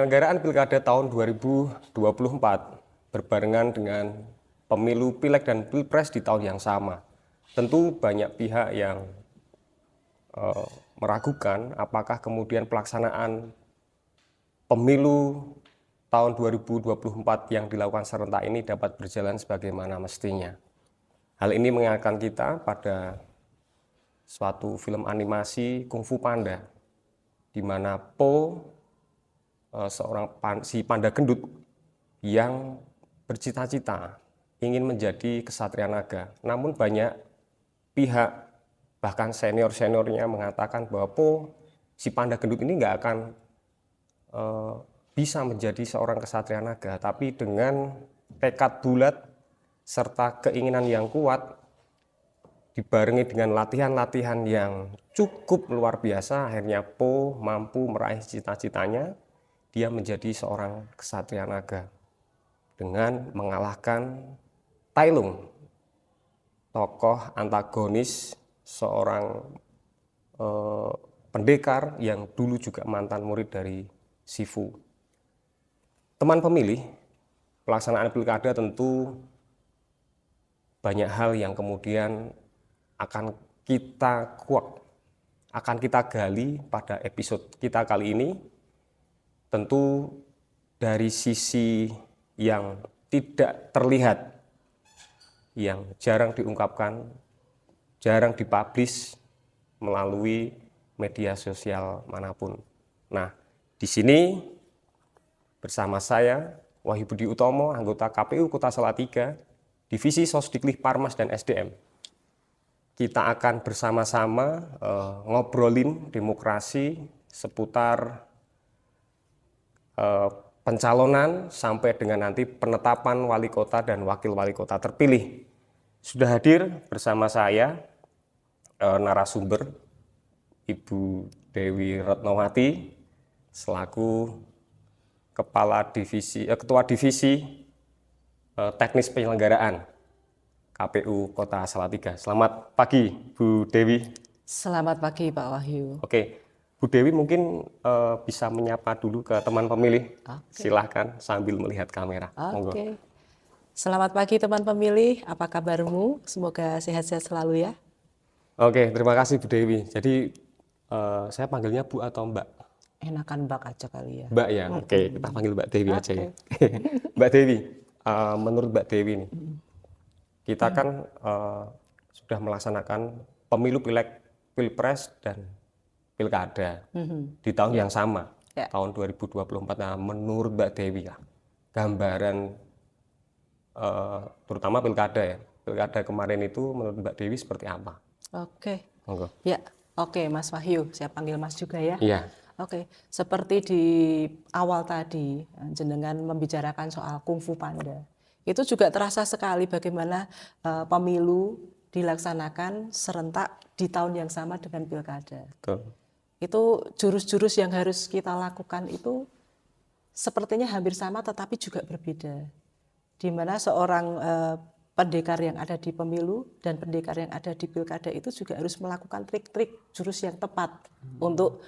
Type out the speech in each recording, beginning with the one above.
Penyelenggaraan Pilkada tahun 2024 berbarengan dengan pemilu Pileg dan Pilpres di tahun yang sama. Tentu banyak pihak yang meragukan apakah kemudian pelaksanaan pemilu tahun 2024 yang dilakukan serentak ini dapat berjalan sebagaimana mestinya. Hal ini mengingatkan kita pada suatu film animasi Kung Fu Panda, di mana Po, si panda gendut yang bercita-cita ingin menjadi kesatria naga. Namun banyak pihak, bahkan senior-seniornya mengatakan bahwa Po, si panda gendut ini nggak akan bisa menjadi seorang kesatria naga, tapi dengan tekad bulat serta keinginan yang kuat, dibarengi dengan latihan-latihan yang cukup luar biasa, akhirnya Po mampu meraih cita-citanya. Dia menjadi seorang kesatria naga dengan mengalahkan Tai Lung, tokoh antagonis seorang pendekar yang dulu juga mantan murid dari Sifu. Teman pemilih, pelaksanaan pilkada tentu banyak hal yang kemudian akan kita gali pada episode kita kali ini. Tentu dari sisi yang tidak terlihat, yang jarang diungkapkan, jarang dipublish melalui media sosial manapun. Nah, di sini bersama saya Wahyu Budi Utomo, anggota KPU Kota Salatiga, Divisi Sosdiklik Parmas dan SDM. Kita akan bersama-sama ngobrolin demokrasi seputar pencalonan sampai dengan nanti penetapan wali kota dan wakil wali kota terpilih. Sudah hadir bersama saya narasumber Ibu Dewi Retnowati selaku Ketua Divisi Teknis Penyelenggaraan KPU Kota Salatiga. Selamat pagi, Bu Dewi. Selamat pagi, Pak Wahyu. Oke, Bu Dewi mungkin bisa menyapa dulu ke teman pemilih. Silahkan sambil melihat kamera. Oke. Selamat pagi teman pemilih, apa kabarmu? Semoga sehat-sehat selalu ya. Oke, terima kasih Bu Dewi. Jadi saya panggilnya Bu atau Mbak? Enakan Mbak aja kali ya. Mbak ya, oke, kita panggil Mbak Dewi aja ya. Mbak Dewi, menurut Mbak Dewi nih, kita kan sudah melaksanakan pemilu Pileg, Pilpres, dan Pilkada di tahun yang sama, tahun 2024. Nah, menurut Mbak Dewi ya, gambaran terutama Pilkada ya, Pilkada kemarin itu menurut Mbak Dewi seperti apa? Oke. Monggo. Ya, oke Mas Wahyu, saya panggil Mas juga ya. Iya. Oke, seperti di awal tadi, jenengan membicarakan soal Kung Fu Panda. Itu juga terasa sekali bagaimana pemilu dilaksanakan serentak di tahun yang sama dengan Pilkada. Betul. Itu jurus-jurus yang harus kita lakukan itu sepertinya hampir sama tetapi juga berbeda. Di mana seorang pendekar yang ada di pemilu dan pendekar yang ada di pilkada itu juga harus melakukan trik-trik jurus yang tepat untuk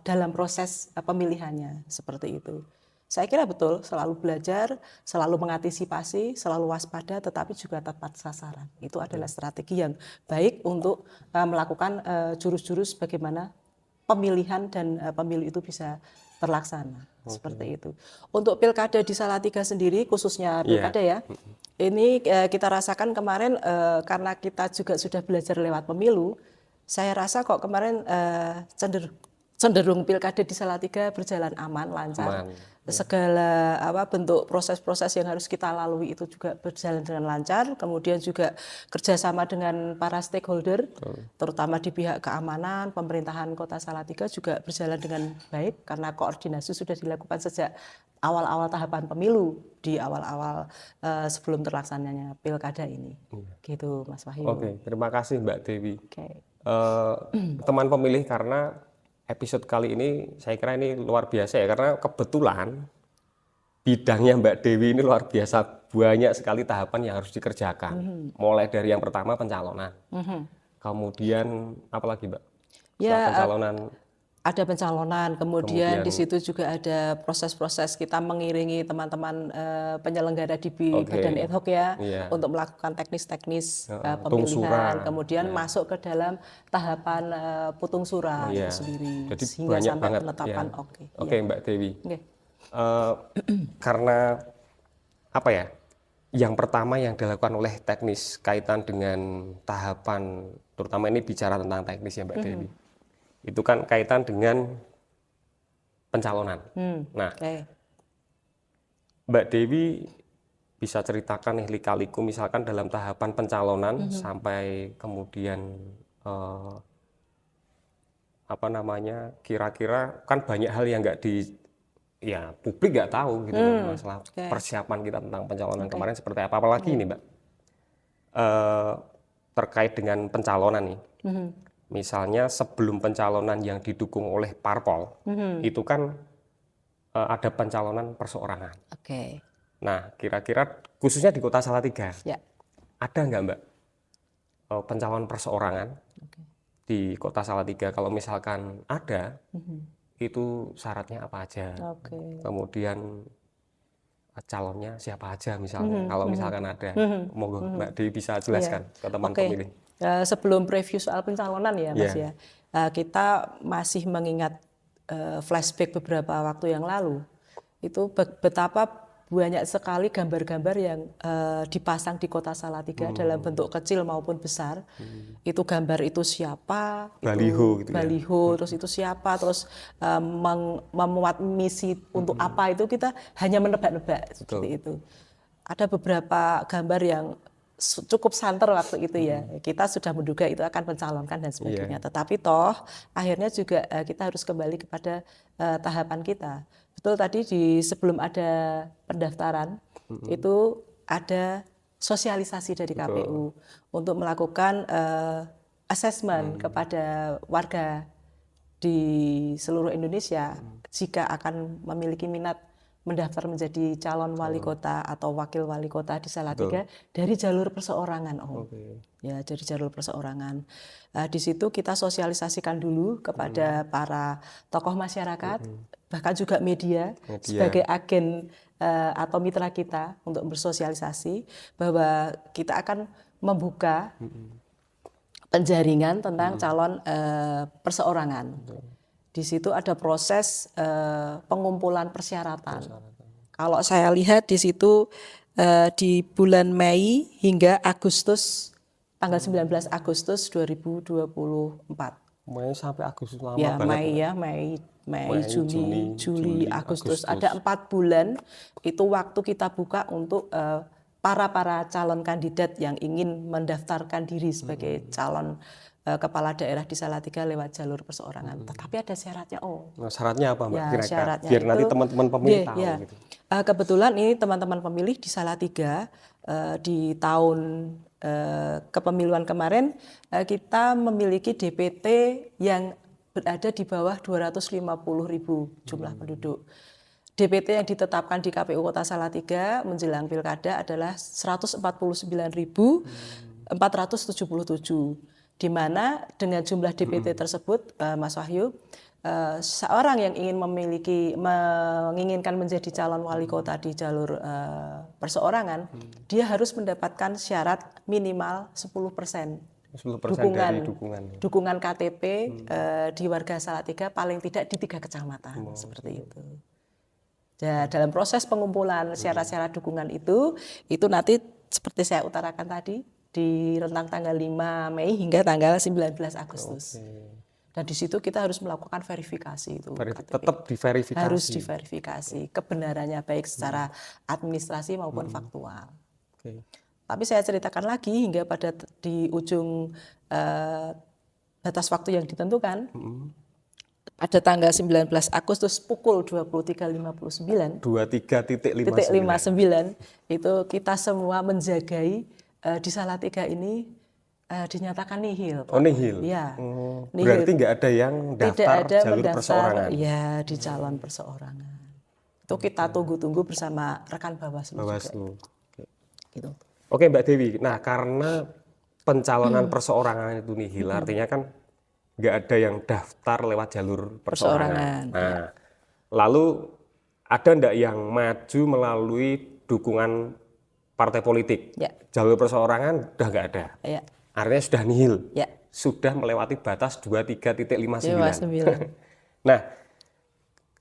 dalam proses pemilihannya, seperti itu. Saya kira betul, selalu belajar, selalu mengantisipasi, selalu waspada, tetapi juga tepat sasaran. Itu adalah strategi yang baik untuk melakukan jurus-jurus bagaimana pemilihan dan pemilu itu bisa terlaksana. Seperti itu. Untuk pilkada di Salatiga sendiri, khususnya pilkada ya, ini kita rasakan kemarin karena kita juga sudah belajar lewat pemilu, saya rasa kok kemarin cenderung pilkada di Salatiga berjalan aman, lancar. Segala bentuk proses-proses yang harus kita lalui itu juga berjalan dengan lancar. Kemudian juga kerjasama dengan para stakeholder, terutama di pihak keamanan, pemerintahan Kota Salatiga juga berjalan dengan baik karena koordinasi sudah dilakukan sejak awal-awal tahapan pemilu di awal-awal sebelum terlaksananya pilkada ini. Gitu, Mas Wahyu. Oke, terima kasih Mbak Dewi. Oke. Teman pemilih, karena episode kali ini saya kira ini luar biasa ya, karena kebetulan bidangnya Mbak Dewi ini luar biasa, banyak sekali tahapan yang harus dikerjakan. Mulai dari yang pertama pencalonan, kemudian apa lagi Mbak? Setelah pencalonan ada pencalonan, kemudian Kemudian di situ juga ada proses-proses kita mengiringi teman-teman penyelenggara di Badan Ad Hoc ya, Iya. untuk melakukan teknis-teknis Tung pemilihan, surat. kemudian masuk ke dalam tahapan putung surat itu Iya. sendiri, Jadi hingga banyak sampai banget penetapan. ya. Oke, Oke, iya. Mbak Dewi. Oke. Karena apa ya? Yang pertama yang dilakukan oleh teknis kaitan dengan tahapan, terutama ini bicara tentang teknis ya Mbak Dewi. Itu kan kaitan dengan pencalonan. Nah, Oke. Mbak Dewi bisa ceritakan nih lika-liku misalkan dalam tahapan pencalonan sampai kemudian apa namanya, kira-kira kan banyak hal yang nggak ya publik nggak tahu gitu loh, masalah Oke. persiapan kita tentang pencalonan Oke. kemarin seperti apa, apalagi ini Mbak terkait dengan pencalonan nih. Misalnya sebelum pencalonan yang didukung oleh parpol itu kan ada pencalonan perseorangan. Oke. Nah, kira-kira khususnya di Kota Salatiga Ya. ada nggak Mbak pencalonan perseorangan di Kota Salatiga? Kalau misalkan ada, itu syaratnya apa aja? Oke. Kemudian calonnya siapa aja misalnya? Kalau misalkan ada, monggo Mbak Dewi bisa jelaskan ke teman Oke. pemilih. Sebelum preview soal pencalonan ya Mas Iya. ya, kita masih mengingat flashback beberapa waktu yang lalu, itu betapa banyak sekali gambar-gambar yang dipasang di Kota Salatiga dalam bentuk kecil maupun besar. Itu gambar itu siapa, Baliho gitu ya. baliho, terus itu siapa, terus memuat misi untuk apa, itu kita hanya menebak-nebak seperti itu. Ada beberapa gambar yang cukup santer waktu itu ya. Kita sudah menduga itu akan mencalonkan dan sebagainya. Tetapi toh akhirnya juga kita harus kembali kepada tahapan kita. Betul tadi sebelum ada pendaftaran itu ada sosialisasi dari KPU untuk melakukan assessment kepada warga di seluruh Indonesia jika akan memiliki minat mendaftar menjadi calon wali kota atau wakil wali kota di Salatiga dari jalur perseorangan, ya dari jalur perseorangan. Di situ kita sosialisasikan dulu kepada para tokoh masyarakat, bahkan juga media sebagai agen atau mitra kita untuk bersosialisasi bahwa kita akan membuka penjaringan tentang calon perseorangan. Di situ ada proses pengumpulan persyaratan. Kalau saya lihat di situ di bulan Mei hingga Agustus, tanggal 19 Agustus 2024. Mei sampai Agustus lama Ya, banget. Mei, Juni, Agustus. Ada 4 bulan itu waktu kita buka untuk para calon kandidat yang ingin mendaftarkan diri sebagai calon kepala daerah di Salatiga lewat jalur perseorangan. Tetapi ada syaratnya. Nah, syaratnya apa Mbak? Ya, Kira-kira syaratnya biar nanti itu, teman-teman pemilih tahu gitu. Kebetulan ini teman-teman pemilih di Salatiga di tahun kepemiluan kemarin kita memiliki DPT yang berada di bawah 250.000 jumlah penduduk. DPT yang ditetapkan di KPU Kota Salatiga menjelang pilkada adalah 149.477, di mana dengan jumlah DPT tersebut, Mas Wahyu, seorang yang menginginkan menjadi calon wali kota di jalur perseorangan, dia harus mendapatkan syarat minimal 10% 10% dari dukungan KTP di warga Salatiga paling tidak di 3 kecamatan, seperti itu. Ya, dalam proses pengumpulan syarat-syarat dukungan itu nanti seperti saya utarakan tadi di rentang tanggal 5 Mei hingga tanggal 19 Agustus. Dan di situ kita harus melakukan verifikasi itu. Tetap diverifikasi. Harus diverifikasi kebenarannya baik secara administrasi maupun faktual. Tapi saya ceritakan lagi hingga di ujung batas waktu yang ditentukan. Pada tanggal 19 Agustus pukul 23.59 itu kita semua menjagai di Salatiga ini dinyatakan nihil. Oh, nihil. Ya. Berarti nggak ada yang daftar jalur perseorangan. Ya, di calon perseorangan. Itu kita tunggu-tunggu bersama rekan Bawaslu juga. Gitu. Oke Mbak Dewi. Nah, karena pencalonan perseorangan itu nihil, artinya kan nggak ada yang daftar lewat jalur perseorangan. Perseorangan, Nah, lalu ada ndak yang maju melalui dukungan partai politik? Ya. Jalur perseorangan udah nggak ada. Ya. Artinya sudah nihil. Ya. Sudah melewati batas 23.59. 59. Nah,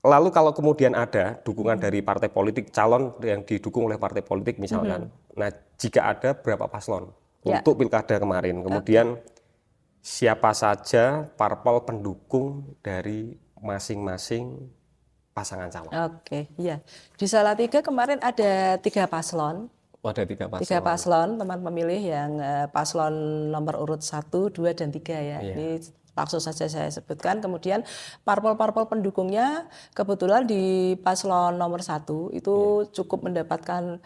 lalu kalau kemudian ada dukungan dari partai politik, calon yang didukung oleh partai politik misalkan. Nah, jika ada berapa paslon Ya. untuk pilkada kemarin? Kemudian siapa saja parpol pendukung dari masing-masing pasangan calon? Oke, iya. Di Salatiga kemarin ada 3 paslon. Oh, ada 3 paslon. 3 paslon teman pemilih yang paslon nomor urut 1, 2, dan 3 ya. Iya. Ini langsung saja saya sebutkan. Kemudian parpol-parpol pendukungnya kebetulan di paslon nomor 1 itu cukup mendapatkan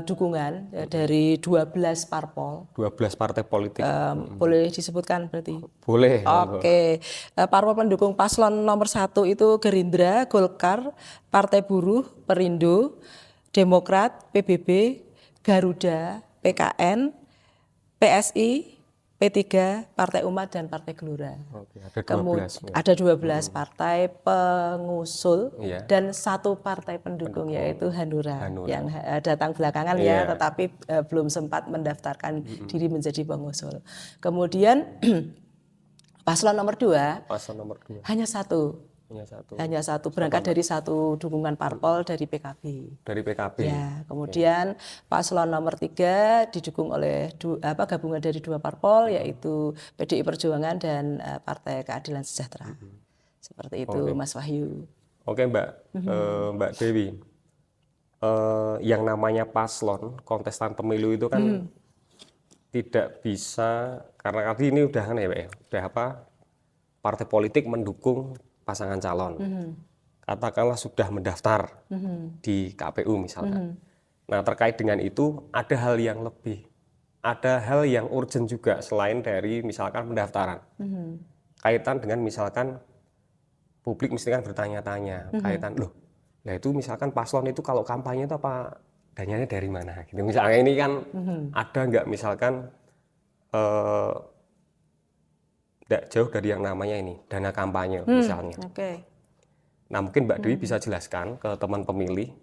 dukungan dari 12 parpol. 12 partai politik. Boleh disebutkan berarti? Boleh. Oke, parpol pendukung paslon nomor 1 itu Gerindra, Golkar, Partai Buruh, Perindo, Demokrat, PBB, Garuda, PKN, PSI, P3, Partai Umat, dan Partai Gelora. Oke, ada 12. Ada 12 partai pengusul Iya. dan 1 partai pendukung yaitu Hanura yang datang belakangan Iya. ya, tetapi belum sempat mendaftarkan diri menjadi pengusul. Kemudian paslon nomor 2 Paslon nomor 2. hanya satu. Hanya satu, berangkat dari 1 dukungan parpol dari PKB. Dari PKB. Ya, kemudian paslon nomor 3 didukung oleh gabungan dari 2 parpol yaitu PDI Perjuangan dan Partai Keadilan Sejahtera. Seperti itu, Mas Wahyu. Oke, Mbak Dewi. Yang namanya paslon, kontestan pemilu itu kan tidak bisa, karena tadi ini udah kan ya, Mbak ya, udah apa? Partai politik mendukung pasangan calon. Katakanlah sudah mendaftar di KPU misalkan. Nah, terkait dengan itu ada hal yang lebih, ada hal yang urgent juga selain dari misalkan pendaftaran. Kaitan dengan misalkan publik mesti kan bertanya-tanya, kaitan loh, nah itu misalkan paslon itu kalau kampanye itu apa dananya dari mana? Gitu. Misalnya ini kan ada nggak misalkan tidak jauh dari yang namanya ini dana kampanye misalnya. Oke. Nah, mungkin Mbak Dewi bisa jelaskan ke teman pemilih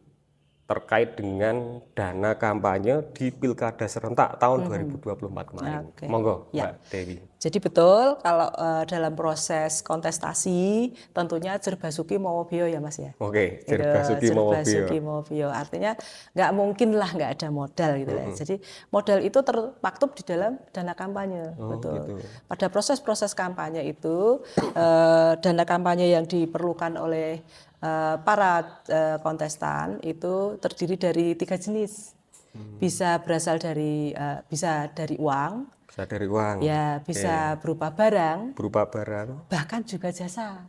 terkait dengan dana kampanye di Pilkada serentak tahun 2024 kemarin. Oke. Monggo, Ya. Mbak Dewi. Jadi betul kalau dalam proses kontestasi tentunya Jerbasuki Mowobio ya Mas ya. Oke, Jerbasuki Mowobio. Jerbasuki Mowobio. Artinya nggak mungkin lah nggak ada modal gitu ya. Jadi modal itu termaktub di dalam dana kampanye. Betul. Gitu. Pada proses-proses kampanye itu dana kampanye yang diperlukan oleh para kontestan itu terdiri dari 3 jenis. Bisa berasal dari bisa dari uang. Bisa dari uang. Ya, bisa berupa barang, bahkan juga jasa.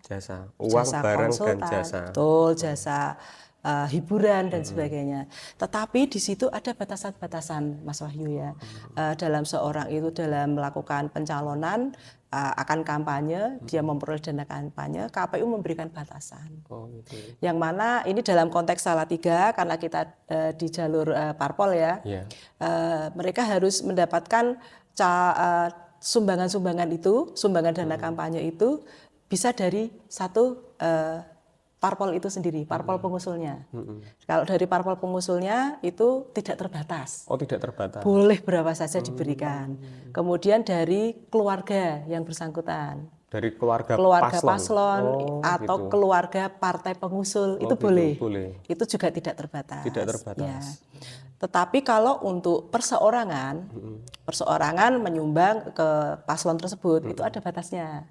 Uang, Jasa barang, konsultan, dan jasa. Betul, jasa hiburan dan sebagainya. Tetapi di situ ada batasan-batasan, Mas Wahyu ya. Dalam seorang itu dalam melakukan pencalonan akan kampanye, dia memperoleh dana kampanye, KPU memberikan batasan. Gitu. Yang mana ini dalam konteks Salatiga karena kita di jalur parpol ya. Mereka harus mendapatkan sumbangan-sumbangan itu, sumbangan dana kampanye itu bisa dari 1 parpol itu sendiri, parpol pengusulnya. Kalau dari parpol pengusulnya itu tidak terbatas. Oh, tidak terbatas. Boleh berapa saja diberikan. Kemudian dari keluarga yang bersangkutan. Dari keluarga paslon atau gitu. keluarga partai pengusul itu gitu, boleh. Itu juga tidak terbatas. Tidak terbatas. Ya. Tetapi kalau untuk perseorangan menyumbang ke paslon tersebut itu ada batasnya.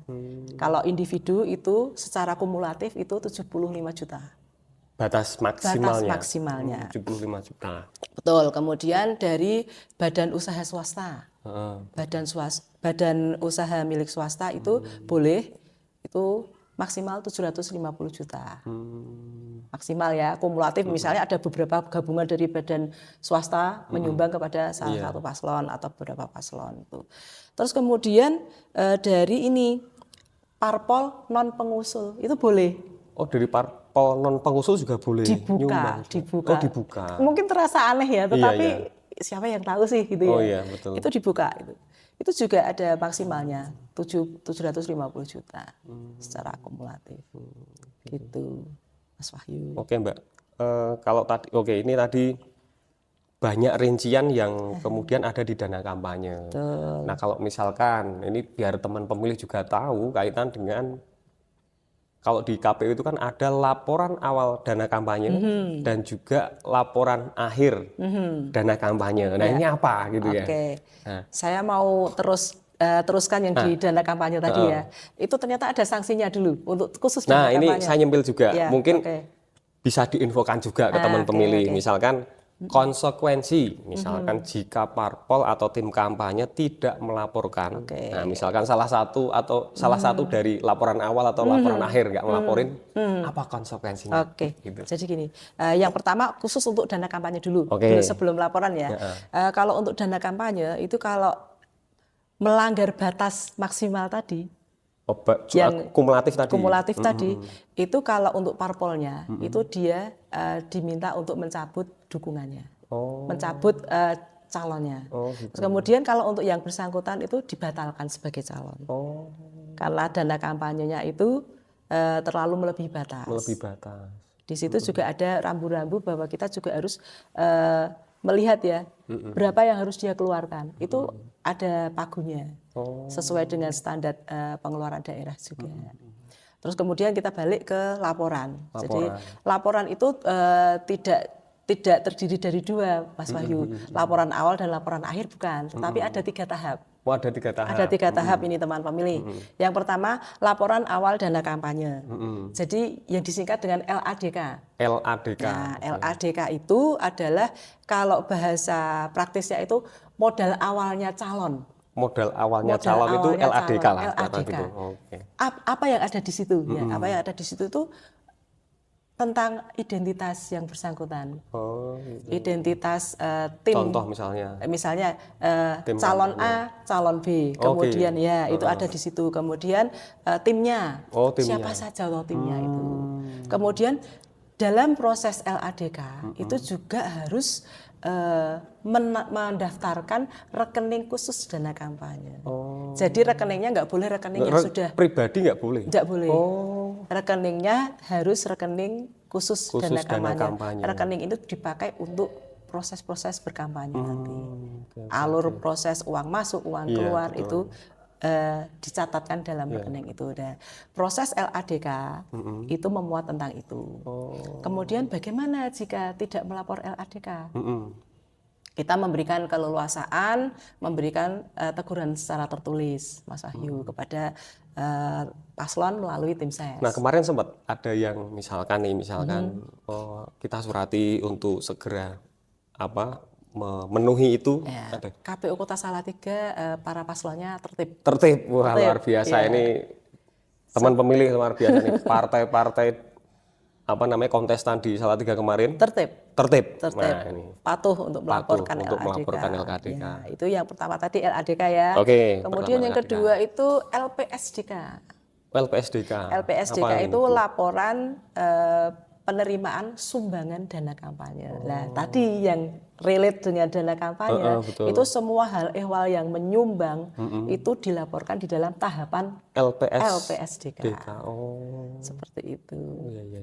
Kalau individu itu secara kumulatif itu 75 juta. Batas maksimalnya. 75 juta. Betul. Kemudian dari badan usaha swasta. Badan usaha milik swasta itu boleh itu maksimal 750 juta. Maksimal ya, kumulatif misalnya ada beberapa gabungan dari badan swasta menyumbang kepada salah satu paslon atau beberapa paslon itu. Terus kemudian dari ini parpol non pengusul itu boleh. Oh, dari parpol non pengusul juga boleh dibuka. Oh, dibuka. Mungkin terasa aneh ya, tetapi siapa yang tahu sih gitu ya. Oh iya, betul. Itu dibuka itu juga ada maksimalnya 750 juta secara akumulatif. Gitu, Mas Wahyu. Oke Mbak. Kalau tadi, ini tadi banyak rincian yang kemudian ada di dana kampanye. Betul. Nah kalau misalkan ini biar teman pemilih juga tahu kaitan dengan kalau di KPU itu kan ada laporan awal dana kampanye dan juga laporan akhir dana kampanye. Nah ini apa gitu ya? Oke, Nah, saya mau teruskan yang di dana kampanye tadi ya. Itu ternyata ada sanksinya dulu untuk khusus dana ini kampanye. saya nyempil juga. Ya, Mungkin oke. bisa diinfokan juga ke teman Oke, pemilih. oke. Misalkan konsekuensi, misalkan jika parpol atau tim kampanye tidak melaporkan. Oke. Nah, misalkan salah satu dari laporan awal atau laporan akhir nggak melaporin, apa konsekuensinya? Oke, Gitu. jadi gini, yang pertama khusus untuk dana kampanye dulu, Oke. dulu sebelum laporan ya. Kalau untuk dana kampanye itu kalau melanggar batas maksimal tadi, yang Kumulatif tadi. kumulatif tadi, itu kalau untuk parpolnya itu dia diminta untuk mencabut dukungannya, Oh. mencabut calonnya. Oh, gitu. Terus kemudian kalau untuk yang bersangkutan itu dibatalkan sebagai calon, Oh, karena dana kampanyenya itu terlalu melebihi batas. melebihi batas. Di situ juga ada rambu-rambu bahwa kita juga harus melihat ya berapa yang harus dia keluarkan. Itu ada pagunya sesuai dengan standar pengeluaran daerah juga. Terus kemudian kita balik ke laporan. Jadi laporan itu tidak terdiri dari dua, Mas Wahyu. Laporan awal dan laporan akhir bukan, tetapi ada 3 tahap. Oh, ada 3 tahap. Ada 3 tahap ini teman pemilih. Yang pertama laporan awal dana kampanye. Jadi yang disingkat dengan LADK. LADK. Nah, LADK itu adalah kalau bahasa praktisnya itu modal awalnya calon. Modal awalnya Modal calon itu awalnya LADK calon, lah. LADK. Gitu. Oke. Apa yang ada di situ? Ya, apa yang ada di situ itu tentang identitas yang bersangkutan. Oh, gitu. Identitas tim. Contoh misalnya. Misalnya Tim calon A, calon B. Kemudian ya itu ada di situ. Kemudian timnya. Oh, timnya. Siapa saja loh timnya itu. Kemudian dalam proses LADK itu juga harus mendaftarkan rekening khusus dana kampanye. Jadi rekeningnya nggak boleh rekening yang sudah Pribadi nggak boleh? nggak boleh. Oh. Rekeningnya harus rekening khusus dana dana kampanye. kampanye. Rekening itu dipakai untuk proses-proses berkampanye nanti. Oke. Alur proses uang masuk, uang Iya, keluar betul. itu dicatatkan dalam rekening itu. Dan proses LADK itu memuat tentang itu. Kemudian bagaimana jika tidak melapor LADK? Kita memberikan keleluasaan, memberikan teguran secara tertulis, Mas Wahyu, kepada paslon melalui tim ses. Nah kemarin sempat ada yang misalkan kita surati untuk segera memenuhi itu. Ya, Ada. KPU Kota Salatiga para paslonnya tertib. Tertib, wah Tertib, luar biasa iya. ini teman pemilih luar biasa nih partai-partai kontestan di Salatiga kemarin Tertib. tertib. Tertib. Nah ini Patuh untuk melaporkan untuk LADK. melaporkan LADK. Ya, itu yang pertama tadi LADK ya. Oke, Kemudian pertama yang LADK. kedua itu LPSDK. LPSDK. LPSDK Apa itu Bu? laporan penerimaan sumbangan dana kampanye. Nah, tadi yang relate dengan dana kampanye betul. itu semua hal ehwal yang menyumbang itu dilaporkan di dalam tahapan LPSDK. Oh, Seperti itu. iya.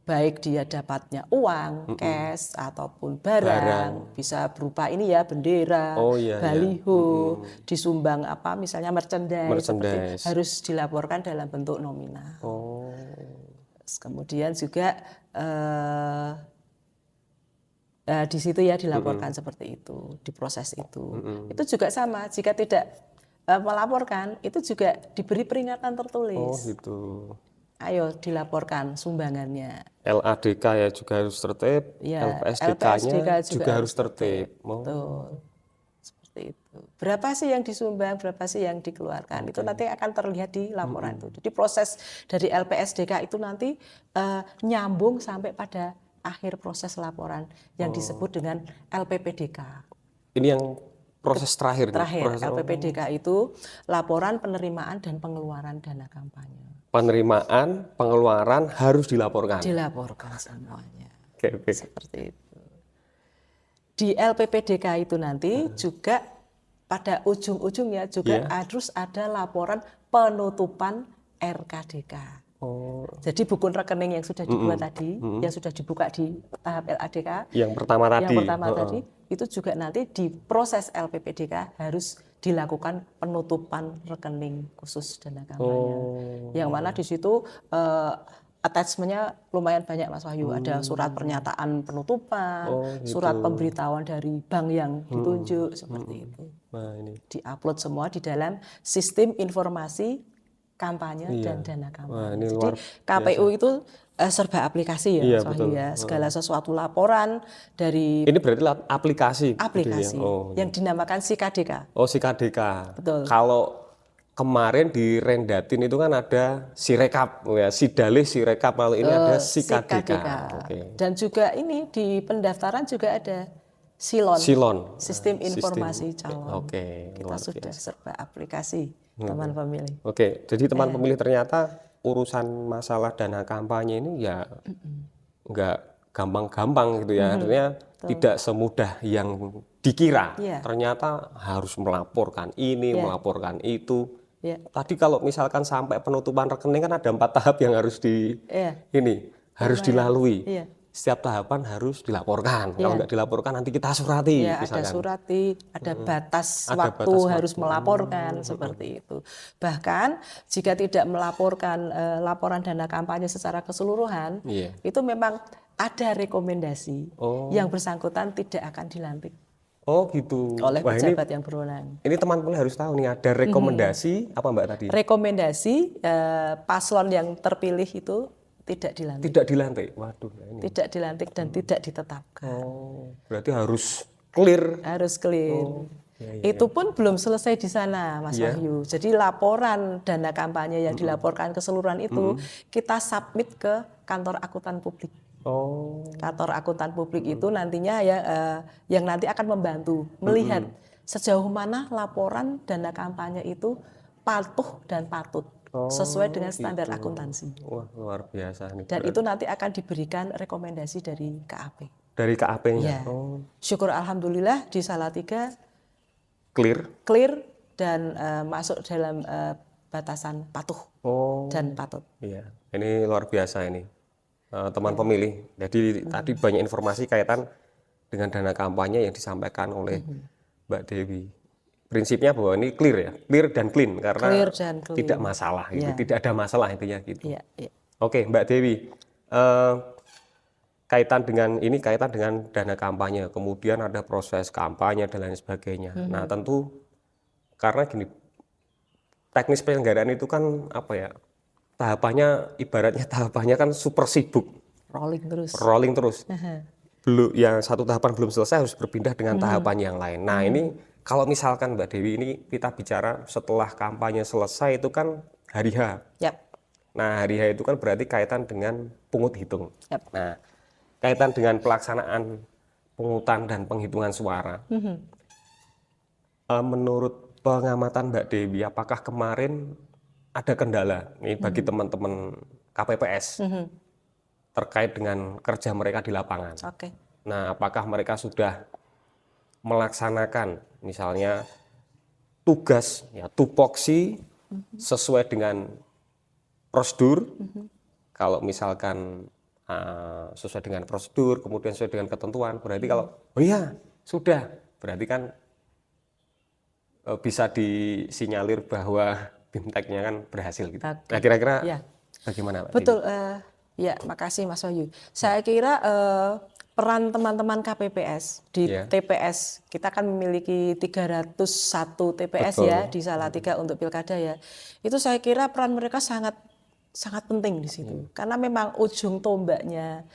Baik dia dapatnya uang, cash ataupun barang, bisa berupa ini ya bendera, Oh, iya, baliho, disumbang misalnya merchandise, seperti Merchandise. harus dilaporkan dalam bentuk nominal. Oh, Terus kemudian juga di situ ya dilaporkan seperti itu, diproses itu. Itu juga sama, jika tidak melaporkan itu juga diberi peringatan tertulis. oh gitu. Ayo dilaporkan sumbangannya. LADK ya juga harus tertib, Ya, LPSDK-nya juga harus tertib. Oh, Betul. Seperti itu. Berapa sih yang disumbang, berapa sih yang dikeluarkan? Itu nanti akan terlihat di laporan itu. Jadi proses dari LPSDK itu nanti nyambung sampai pada akhir proses laporan yang disebut dengan LPPDK. ini yang proses terakhir. Terakhir, Proses LPPDK itu laporan penerimaan dan pengeluaran dana kampanye. penerimaan, pengeluaran harus dilaporkan. Dilaporkan semuanya. Oke. Seperti itu. Di LPPDK itu nanti juga pada ujung-ujungnya juga harus ada laporan penutupan RKDK. Oh, Jadi buku rekening yang sudah dibuat tadi, yang sudah dibuka di tahap LADK, yang pertama tadi, itu juga nanti di proses LPPDK harus dilakukan penutupan rekening khusus dana kampanye. Yang mana di situ attachment-nya lumayan banyak Mas Wahyu. Ada surat pernyataan penutupan, surat pemberitahuan dari bank yang ditunjuk, seperti itu. Nah, ini. Di-upload semua di dalam sistem informasi kampanye dan dana kampanye. ini Jadi luar KPU itu serba aplikasi ya, Iya, Mas Wahyu betul. ya. Segala sesuatu laporan dari Ini berarti aplikasi. aplikasi yang dinamakan SIKADK. Oh, si KDK. Betul. Kalau kemarin di Rendatin itu kan ada Sirekap, ya, Sidalih Sirekap. Kalau ini ada SIKADK. Oke. Dan juga ini di pendaftaran juga ada Silon, Silon. sistem informasi calon. Oke, Kita luar sudah serba aplikasi, teman pemilih. Oke, jadi teman pemilih ternyata urusan masalah dana kampanye ini ya nggak gampang-gampang gitu ya. Artinya tidak semudah yang dikira. Iya. Ternyata harus melaporkan ini, melaporkan itu. Ya. Tadi kalau misalkan sampai penutupan rekening kan ada 4 tahap yang harus harus dilalui. Iya. Setiap tahapan harus dilaporkan. Kalau nggak dilaporkan nanti kita surati. Ya, ada surati, ada batas waktu harus melaporkan, seperti itu. Bahkan jika tidak melaporkan laporan dana kampanye secara keseluruhan, itu memang ada rekomendasi yang bersangkutan tidak akan dilantik Oh gitu. oleh Wah, pejabat yang berwenang. ini teman-teman harus tahu nih ada rekomendasi apa Mbak tadi? Rekomendasi paslon yang terpilih itu tidak dilantik. Tidak dilantik. Waduh, ini. Tidak dilantik dan tidak ditetapkan. Oh, berarti harus clear. Harus clear. Itu pun belum selesai di sana, Mas Wahyu. Jadi laporan dana kampanye yang dilaporkan keseluruhan itu kita submit ke kantor akuntan publik. Oh. Kantor akuntan publik itu nantinya ya yang nanti akan membantu melihat sejauh mana laporan dana kampanye itu patuh dan patut sesuai dengan standar akuntansi. Wah, luar biasa nih. Dan itu nanti akan diberikan rekomendasi dari KAP. Dari KAP-nya. Ya. Syukur alhamdulillah di Salatiga Clear dan masuk dalam batasan patuh dan patut. Iya, ini luar biasa ini. Teman pemilih. Jadi tadi banyak informasi kaitan dengan dana kampanye yang disampaikan oleh Mbak Dewi. Prinsipnya bahwa ini clear dan clean karena tidak masalah, tidak ada masalah intinya gitu. Oke, Mbak Dewi, kaitan dengan dana kampanye, kemudian ada proses kampanye dan lain sebagainya. Nah, tentu karena gini, teknis penyelenggaraan itu kan tahapannya kan super sibuk, rolling terus. Belum, yang satu tahapan belum selesai harus berpindah dengan tahapan yang lain. Nah, ini kalau misalkan Mbak Dewi ini kita bicara setelah kampanye selesai itu kan hari H. Nah, hari H itu kan berarti kaitan dengan pungut hitung. Nah, kaitan dengan pelaksanaan pungutan dan penghitungan suara. Menurut pengamatan Mbak Dewi, apakah kemarin ada kendala nih bagi teman-teman KPPS terkait dengan kerja mereka di lapangan? Nah, apakah mereka sudah melaksanakan misalnya tugas tupoksi sesuai dengan prosedur? Kalau misalkan sesuai dengan prosedur, kemudian sesuai dengan ketentuan, berarti kalau sudah, berarti kan bisa disinyalir bahwa BIMTEK-nya kan berhasil gitu. Nah, kira-kira bagaimana Pak? Betul, ya, makasih Mas Wahyu. Saya kira peran teman-teman KPPS di TPS, kita kan memiliki 301 TPS di Salatiga untuk pilkada ya. Itu saya kira peran mereka sangat penting di situ. Karena memang ujung tombaknya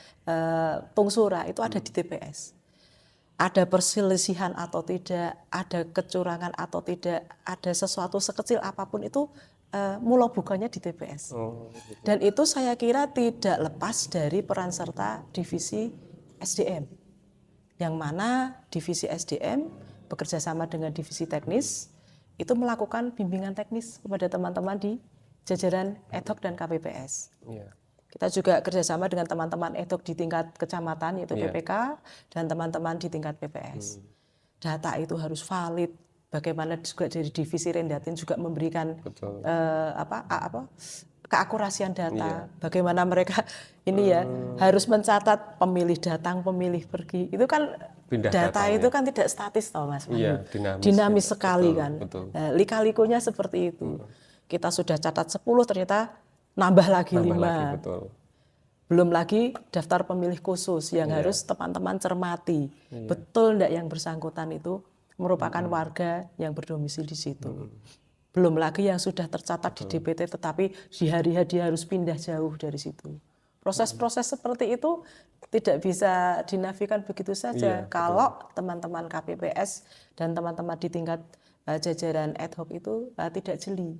Tungsura itu ada di TPS. Ada perselisihan atau tidak, ada kecurangan atau tidak, ada sesuatu sekecil apapun itu mula bukanya di TPS. Dan itu saya kira tidak lepas dari peran serta divisi SDM, yang mana divisi SDM bekerja sama dengan divisi teknis itu melakukan bimbingan teknis kepada teman-teman di jajaran ad hoc dan KPPS. Kita juga kerjasama dengan teman-teman ad hoc di tingkat kecamatan yaitu PPK dan teman-teman di tingkat PPS. Data itu harus valid, bagaimana juga dari divisi Rendatin juga memberikan keakurasian data, bagaimana mereka ini ya harus mencatat pemilih datang, pemilih pergi, itu kan Pindah data datang, itu kan tidak statis toh Mas Wahyu, dinamis, dinamis sekali betul, kan, betul. lika-likunya seperti itu. Kita sudah catat 10 ternyata nambah lagi 5. Betul. Belum lagi daftar pemilih khusus yang harus teman-teman cermati. Betul enggak yang bersangkutan itu merupakan warga yang berdomisili di situ. Belum lagi yang sudah tercatat di DPT tetapi di hari dia harus pindah jauh dari situ. Proses-proses seperti itu tidak bisa dinafikan begitu saja kalau teman-teman KPPS dan teman-teman di tingkat jajaran ad hoc itu tidak jeli,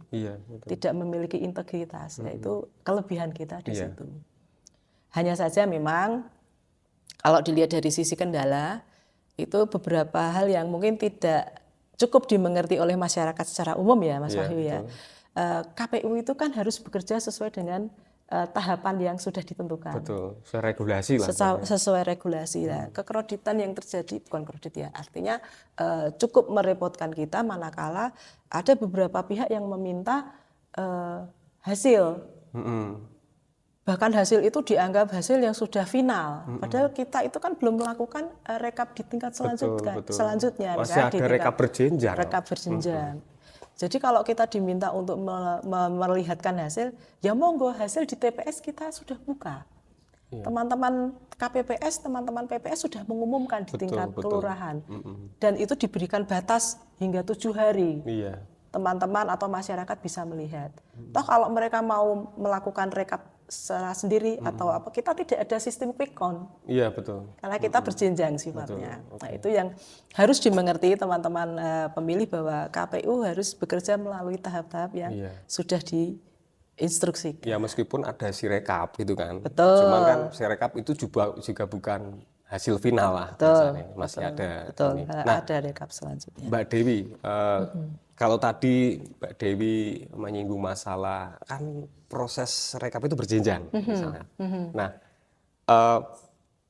tidak memiliki integritas. Itu kelebihan kita di situ. Hanya saja memang kalau dilihat dari sisi kendala, itu beberapa hal yang mungkin tidak cukup dimengerti oleh masyarakat secara umum ya Mas Wahyu ya. KPU itu kan harus bekerja sesuai dengan tahapan yang sudah ditentukan. Betul, sesuai regulasi lah. Sesuai regulasi lah. Kekreditan yang terjadi, bukan kredit ya, artinya cukup merepotkan kita manakala ada beberapa pihak yang meminta hasil. Bahkan hasil itu dianggap hasil yang sudah final. Padahal kita itu kan belum melakukan rekap di tingkat selanjutnya. Masih ada rekap berjenjang. Rekap berjenjang. Jadi kalau kita diminta untuk melihatkan hasil, ya monggo hasil di TPS kita sudah buka. Teman-teman KPPS, teman-teman PPS sudah mengumumkan di tingkat kelurahan. Dan itu diberikan batas hingga 7 hari. Teman-teman atau masyarakat bisa melihat. Toh kalau mereka mau melakukan rekap secara sendiri atau apa, kita tidak ada sistem quick count. Iya betul. Karena kita berjenjang sifatnya. Nah itu yang harus dimengerti teman-teman pemilih bahwa KPU harus bekerja melalui tahap-tahap yang sudah diinstruksikan. Ya meskipun ada sirekap gitu kan. Betul. Cuman kan sirekap itu juga bukan hasil final lah. Misalnya. Masih ada. Betul. Nah, ada rekap selanjutnya. Mbak Dewi, kalau tadi Mbak Dewi menyinggung masalah kan proses rekap itu berjenjang misalnya. Nah,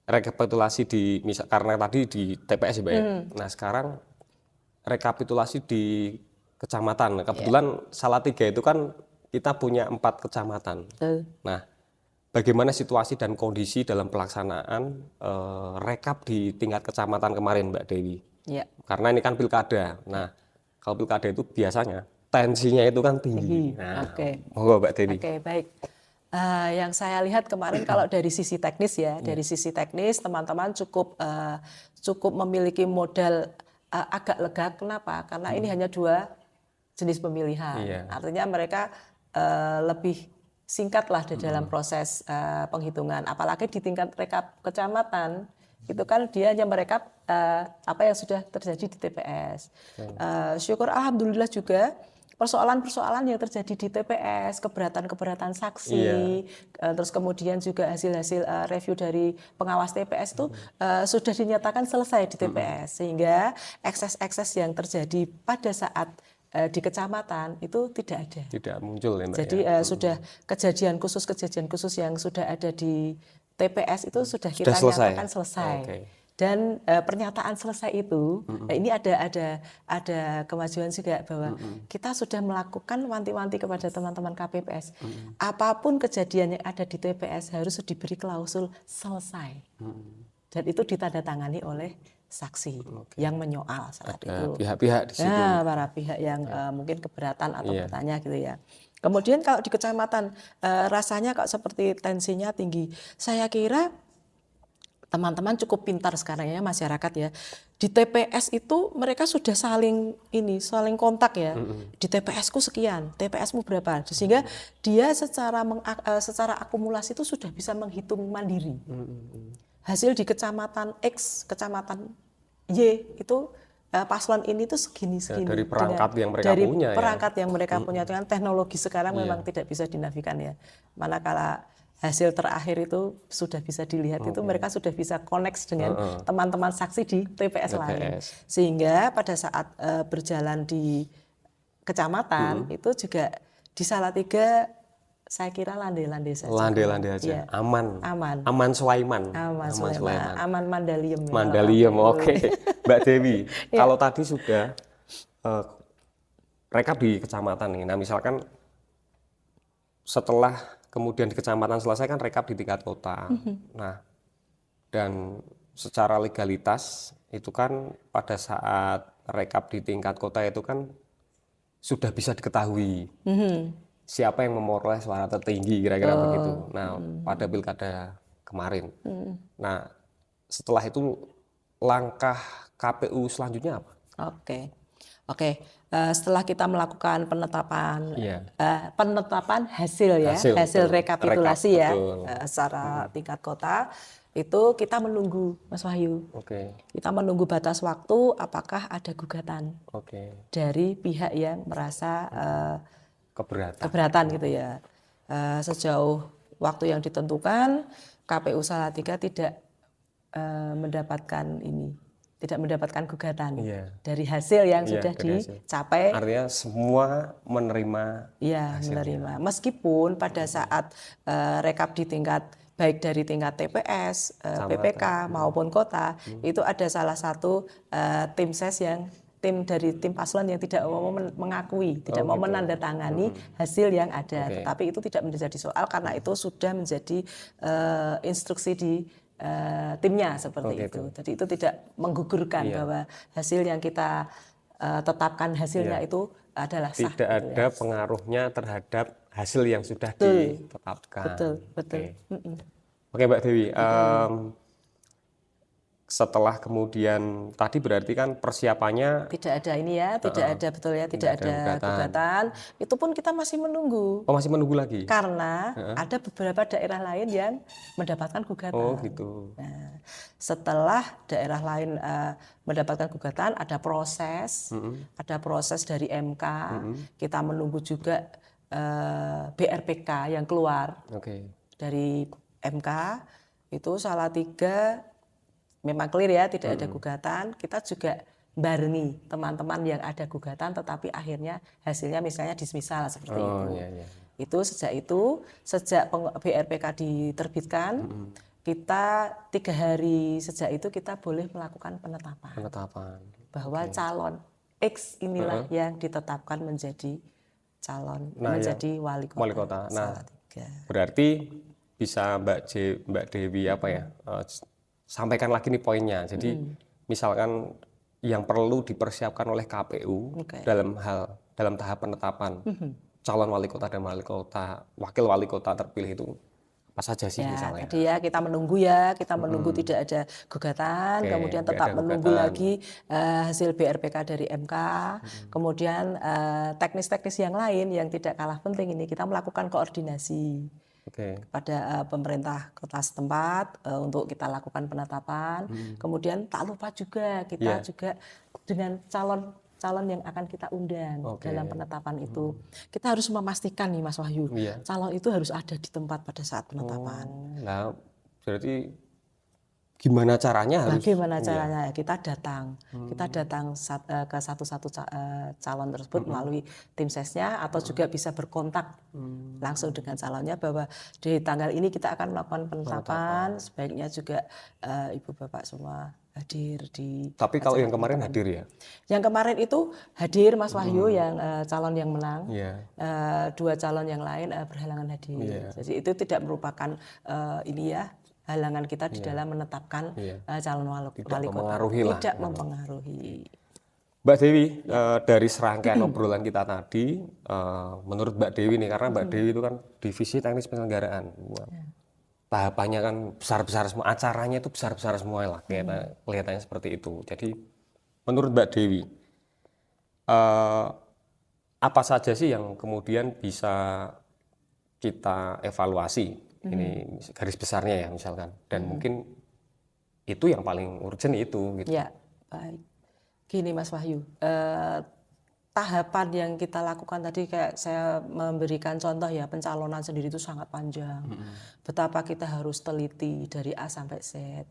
rekapitulasi karena tadi di TPS ya Mbak ya. Nah sekarang rekapitulasi di kecamatan. Kebetulan Salatiga itu kan kita punya 4 kecamatan. Nah, bagaimana situasi dan kondisi dalam pelaksanaan rekap di tingkat kecamatan kemarin Mbak Dewi? Karena ini kan pilkada. Nah, kalau pilkada itu biasanya tensinya itu kan tinggi. Nah, monggo Mbak Dewi. Baik. Yang saya lihat kemarin kalau dari sisi teknis ya, dari sisi teknis teman-teman cukup memiliki modal agak lega. Kenapa? Karena ini hanya 2 jenis pemilihan. Artinya mereka lebih singkatlah di dalam proses penghitungan. Apalagi di tingkat rekap kecamatan itu kan dia hanya merekap apa yang sudah terjadi di TPS. Syukur alhamdulillah juga persoalan-persoalan yang terjadi di TPS, keberatan-keberatan saksi, terus kemudian juga hasil-hasil review dari pengawas TPS itu sudah dinyatakan selesai di TPS, sehingga ekses-ekses yang terjadi pada saat di kecamatan itu tidak ada. Tidak muncul ya Mbak. Jadi sudah kejadian khusus yang sudah ada di TPS itu sudah kita nyatakan selesai. Dan pernyataan selesai itu ini ada kemajuan juga bahwa kita sudah melakukan wanti-wanti kepada teman-teman KPPS. Apapun kejadian yang ada di TPS harus diberi klausul selesai. Dan itu ditandatangani oleh saksi yang menyoal saat itu. Pihak-pihak di situ. Para pihak yang mungkin keberatan atau bertanya gitu ya. Kemudian kalau di kecamatan rasanya kok seperti tensinya tinggi. Saya kira teman-teman cukup pintar sekarang ya masyarakat ya. Di TPS itu mereka sudah saling kontak ya. Di TPS-ku sekian, TPS-mu berapa. Sehingga dia secara akumulasi itu sudah bisa menghitung mandiri. Hasil di kecamatan X, kecamatan Y itu paslon ini tuh segini. Dari perangkat yang mereka punya. Dari perangkat yang mereka punya dengan teknologi sekarang memang tidak bisa dinafikan ya. Manakala hasil terakhir itu sudah bisa dilihat itu mereka sudah bisa connect dengan teman-teman saksi di TPS lain. Sehingga pada saat berjalan di kecamatan itu juga di Salatiga saya kira landai-landai saja. Landai-landai aja. Aman. Sulaiman. Aman Mandalium. Mandalium, oke. Mbak Dewi, kalau tadi sudah eh, rekap di kecamatan nih. Nah, misalkan setelah kemudian di kecamatan selesai kan rekap di tingkat kota. Nah, dan secara legalitas itu kan pada saat rekap di tingkat kota itu kan sudah bisa diketahui siapa yang memperoleh suara tertinggi kira-kira begitu. Nah, pada pilkada kemarin. Nah, setelah itu langkah KPU selanjutnya apa? Oke, oke. Setelah kita melakukan Iya, penetapan hasil ya, hasil hasil betul. Rekap rekapitulasi ya, betul. secara tingkat kota, itu kita menunggu, Mas Wahyu. Oke, Kita menunggu batas waktu apakah ada gugatan oke. dari pihak yang merasa Keberatan. keberatan gitu ya. Sejauh waktu yang ditentukan, KPU Salatiga tidak mendapatkan tidak mendapatkan gugatan Iya, dari hasil yang iya sudah dari hasil. dicapai. Artinya semua menerima Ya, menerima. Meskipun pada saat rekap di tingkat baik dari tingkat TPS, PPK maupun kota, itu ada salah satu tim ses tim dari tim paslon yang tidak mau mengakui, tidak mau menandatangani hasil yang ada. Oke. Tetapi itu tidak menjadi soal karena itu sudah menjadi instruksi di timnya seperti Oke, itu. Jadi itu tidak menggugurkan bahwa hasil yang kita tetapkan hasilnya itu adalah sah. Tidak gitu ada ya. pengaruhnya terhadap hasil yang sudah Betul, ditetapkan. betul, betul. Oke. Oke, Mbak Dewi. Setelah kemudian tadi berarti kan persiapannya Tidak ada ini ya, tidak ada betul ya, tidak ada ada gugatan. Itu pun kita masih menunggu Oh, masih menunggu lagi? karena ada beberapa daerah lain yang mendapatkan gugatan. Oh, gitu. Nah, setelah daerah lain mendapatkan gugatan, ada proses dari MK. Kita menunggu juga BRPK yang keluar Oke. dari MK. Itu Salatiga memang clear ya, tidak ada gugatan. Kita juga barengi teman-teman yang ada gugatan, tetapi akhirnya hasilnya misalnya dismisal seperti itu. Iya, iya. Sejak BRPK diterbitkan, kita 3 hari sejak itu kita boleh melakukan penetapan Penetapan. bahwa calon X inilah yang ditetapkan menjadi calon menjadi wali kota, Wali kota. Nah, Salatiga. berarti bisa Mbak Dewi apa ya? Sampaikan lagi nih poinnya. Jadi misalkan yang perlu dipersiapkan oleh KPU Oke. dalam tahap penetapan calon wali kota dan wakil wali kota terpilih itu apa saja sih Ya, misalnya? tadi ya kita menunggu tidak ada gugatan, Oke, kemudian nggak tetap ada menunggu gugatan. lagi hasil BRPK dari MK, kemudian teknis-teknis yang lain yang tidak kalah penting ini kita melakukan koordinasi Oke. pada pemerintah kota setempat untuk kita lakukan penetapan. Kemudian tak lupa juga kita juga dengan calon yang akan kita undang dalam penetapan itu. Kita harus memastikan nih Mas Wahyu, calon itu harus ada di tempat pada saat penetapan. Nah, berarti gimana caranya harus? Bagaimana caranya? Kita datang ke satu-satu calon tersebut melalui tim sesnya atau juga bisa berkontak langsung dengan calonnya bahwa di tanggal ini kita akan melakukan penetapan. Sebaiknya juga ibu bapak semua hadir di. Tapi kalau yang kemarin hadir ya? Yang kemarin itu hadir Mas Wahyu yang calon yang menang. Iya. 2 calon yang lain berhalangan hadir. Jadi itu tidak merupakan halangan kita di dalam menetapkan calon wali kota. Tidak mempengaruhi. Mbak Dewi, dari serangkaian obrolan kita tadi, menurut Mbak Dewi nih, karena Mbak Dewi itu kan divisi teknis penyelenggaraan. Tahapannya kan besar-besar semua, acaranya itu besar-besar semua lah, kelihatannya seperti itu. Jadi, menurut Mbak Dewi, apa saja sih yang kemudian bisa kita evaluasi? Ini garis besarnya ya misalkan, dan mungkin itu yang paling urgent itu gitu. Ya, baik. Gini Mas Wahyu, tahapan yang kita lakukan tadi kayak saya memberikan contoh ya, pencalonan sendiri itu sangat panjang. Betapa kita harus teliti dari A sampai Z.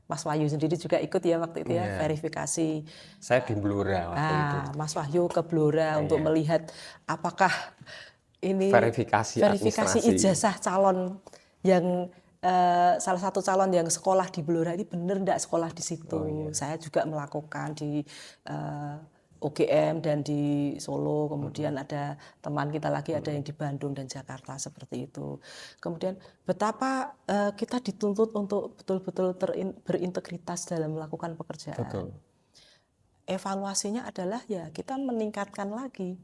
Mas Wahyu sendiri juga ikut ya waktu itu ya, verifikasi. Saya di Blora waktu itu. Mas Wahyu ke Blora untuk melihat apakah ini verifikasi ijazah calon yang salah satu calon yang sekolah di Blora ini benar enggak sekolah di situ. Saya juga melakukan di UGM dan di Solo, kemudian ada teman kita lagi ada yang di Bandung dan Jakarta seperti itu. Kemudian betapa kita dituntut untuk betul-betul berintegritas dalam melakukan pekerjaan. Betul. Evaluasinya adalah ya kita meningkatkan lagi,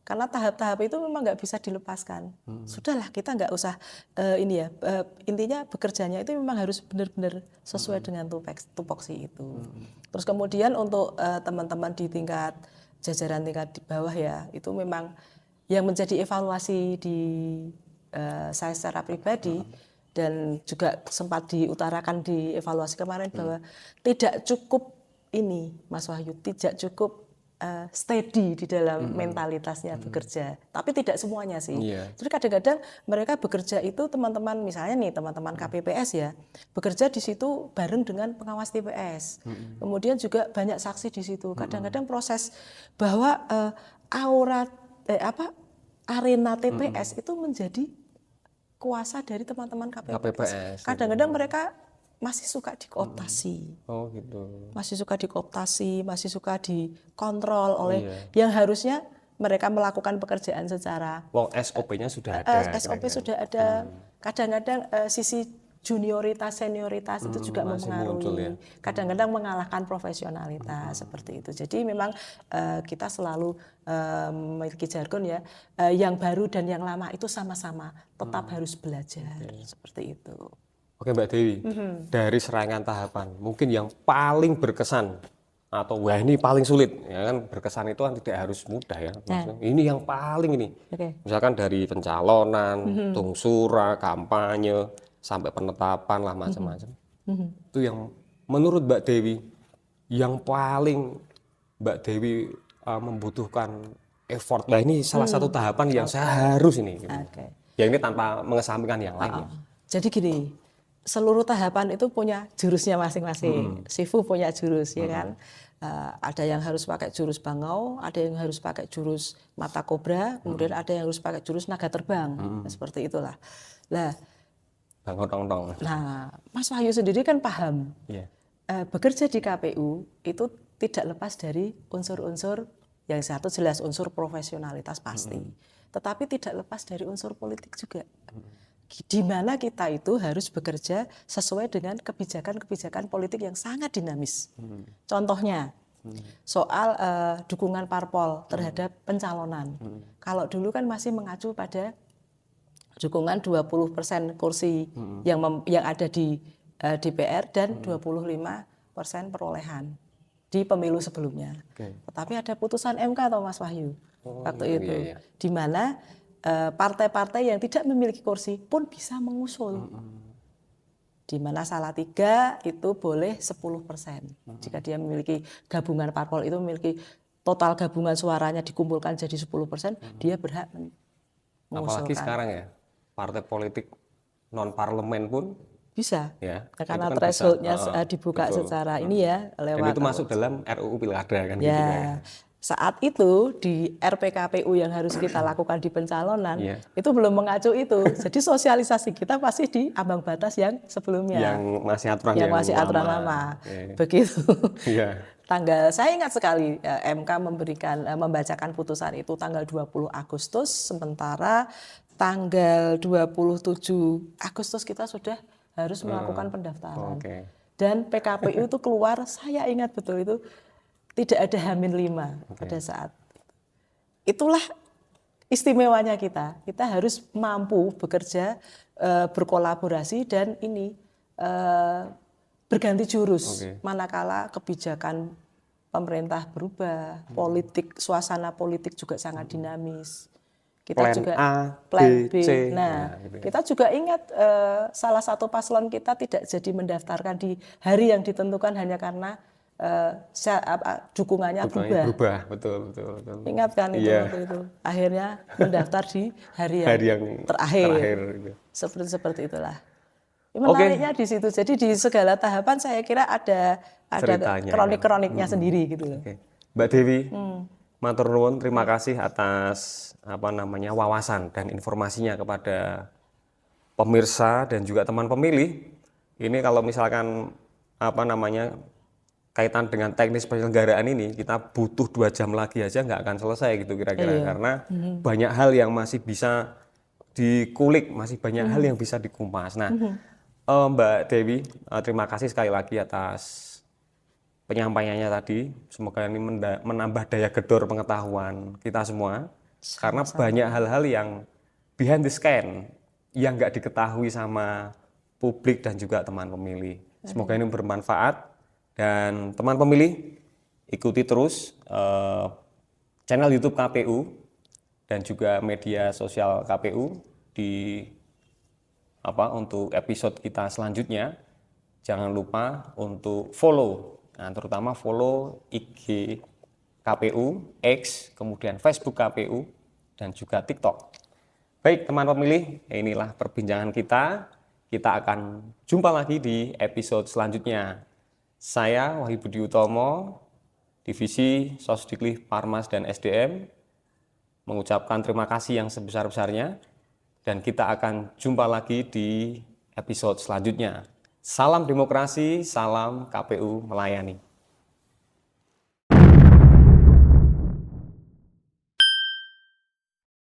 karena tahap-tahap itu memang nggak bisa dilepaskan. Sudahlah kita nggak usah intinya bekerjanya itu memang harus benar-benar sesuai dengan tupoksi itu. Terus kemudian untuk teman-teman di tingkat jajaran tingkat di bawah ya itu memang yang menjadi evaluasi di saya secara pribadi dan juga sempat diutarakan di evaluasi kemarin bahwa tidak cukup ini Mas Wahyu, tidak cukup steady di dalam mentalitasnya bekerja, tapi tidak semuanya sih. Jadi kadang-kadang mereka bekerja itu teman-teman misalnya nih teman-teman KPPS ya bekerja di situ bareng dengan pengawas TPS, kemudian juga banyak saksi di situ. Kadang-kadang proses bahwa arena TPS itu menjadi kuasa dari teman-teman KPPS. Kadang-kadang mereka masih suka dikooptasi. Oh gitu. Masih suka dikooptasi, masih suka dikontrol oleh yang harusnya mereka melakukan pekerjaan secara SOP-nya sudah ada. SOP sudah ada. Kadang-kadang sisi junioritas, senioritas itu juga mempengaruhi. Kadang-kadang mengalahkan profesionalitas seperti itu. Jadi memang kita selalu memiliki jargon ya, yang baru dan yang lama itu sama-sama tetap harus belajar seperti itu. Oke Mbak Dewi, dari serangkaian tahapan, mungkin yang paling berkesan atau wah ini paling sulit, ya kan berkesan itu kan tidak harus mudah ya. Ini yang paling ini, misalkan dari pencalonan, tungsura, kampanye, sampai penetapan lah macam-macam. Itu yang menurut Mbak Dewi, yang paling Mbak Dewi membutuhkan effort. Nah ini salah satu tahapan yang saya harus ini. Gitu. Ya ini tanpa mengesampingkan yang lain. Jadi gini. Seluruh tahapan itu punya jurusnya masing-masing. Sifu punya jurus ya kan. Ada yang harus pakai jurus bangau, ada yang harus pakai jurus mata kobra, kemudian ada yang harus pakai jurus naga terbang. Seperti itulah. Nah, Mas Wahyu sendiri kan paham. Bekerja di KPU itu tidak lepas dari unsur-unsur yang satu jelas unsur profesionalitas pasti. Tetapi tidak lepas dari unsur politik juga. Di mana kita itu harus bekerja sesuai dengan kebijakan-kebijakan politik yang sangat dinamis. Contohnya, soal dukungan parpol terhadap pencalonan. Kalau dulu kan masih mengacu pada dukungan 20% kursi yang ada di DPR dan 25% perolehan di pemilu sebelumnya. Tetapi ada putusan MK atau Mas Wahyu waktu itu, di mana partai-partai yang tidak memiliki kursi pun bisa mengusul. Di mana Salatiga itu boleh 10%. Jika dia memiliki gabungan parpol itu memiliki total gabungan suaranya dikumpulkan jadi 10%, dia berhak mengusulkan. Apalagi sekarang ya, partai politik non-parlemen pun bisa. Ya, karena kan threshold-nya dibuka secara ini ya lewat. Dan itu masuk dalam RUU Pilkada kan ya. gitu ya. Saat itu di RPKPU yang harus kita lakukan di pencalonan itu belum mengacu itu. Jadi sosialisasi kita pasti di ambang batas yang sebelumnya. Yang masih aturan lama. Begitu. Saya ingat sekali MK membacakan putusan itu tanggal 20 Agustus, sementara tanggal 27 Agustus kita sudah harus melakukan pendaftaran. Dan PKPU itu keluar, saya ingat betul itu tidak ada H-5 pada saat itulah istimewanya kita harus mampu bekerja, berkolaborasi dan ini berganti jurus manakala kebijakan pemerintah berubah, suasana politik juga sangat dinamis. Kita plan juga A, plan B. C. Kita juga ingat salah satu paslon kita tidak jadi mendaftarkan di hari yang ditentukan hanya karena dukungannya berubah. Betul. Ingat kan itu waktu itu. Akhirnya mendaftar di hari yang terakhir. Seperti itulah. Menariknya di situ. Jadi di segala tahapan saya kira ada kronik-kroniknya sendiri gitu. Mbak Dewi, matur nuwun, terima kasih atas wawasan dan informasinya kepada pemirsa dan juga teman pemilih. Ini kalau misalkan kaitan dengan teknis penyelenggaraan ini kita butuh 2 jam lagi aja nggak akan selesai gitu kira-kira, karena banyak hal yang masih bisa dikulik, masih banyak hal yang bisa dikupas. Nah, Mbak Dewi, terima kasih sekali lagi atas penyampaiannya tadi. Semoga ini menambah daya gedor pengetahuan kita semua, karena banyak hal-hal yang behind the scan yang nggak diketahui sama publik dan juga teman pemilih. Semoga ini bermanfaat, dan teman pemilih ikuti terus channel YouTube KPU dan juga media sosial KPU di untuk episode kita selanjutnya. Jangan lupa untuk follow, nah, terutama follow IG KPU, X, kemudian Facebook KPU, dan juga TikTok. Baik teman pemilih, inilah perbincangan kita. Kita akan jumpa lagi di episode selanjutnya. Saya Wahyu Budi Utomo, Divisi Sosdiklik Parmas dan SDM, mengucapkan terima kasih yang sebesar-besarnya, dan kita akan jumpa lagi di episode selanjutnya. Salam demokrasi, salam KPU melayani.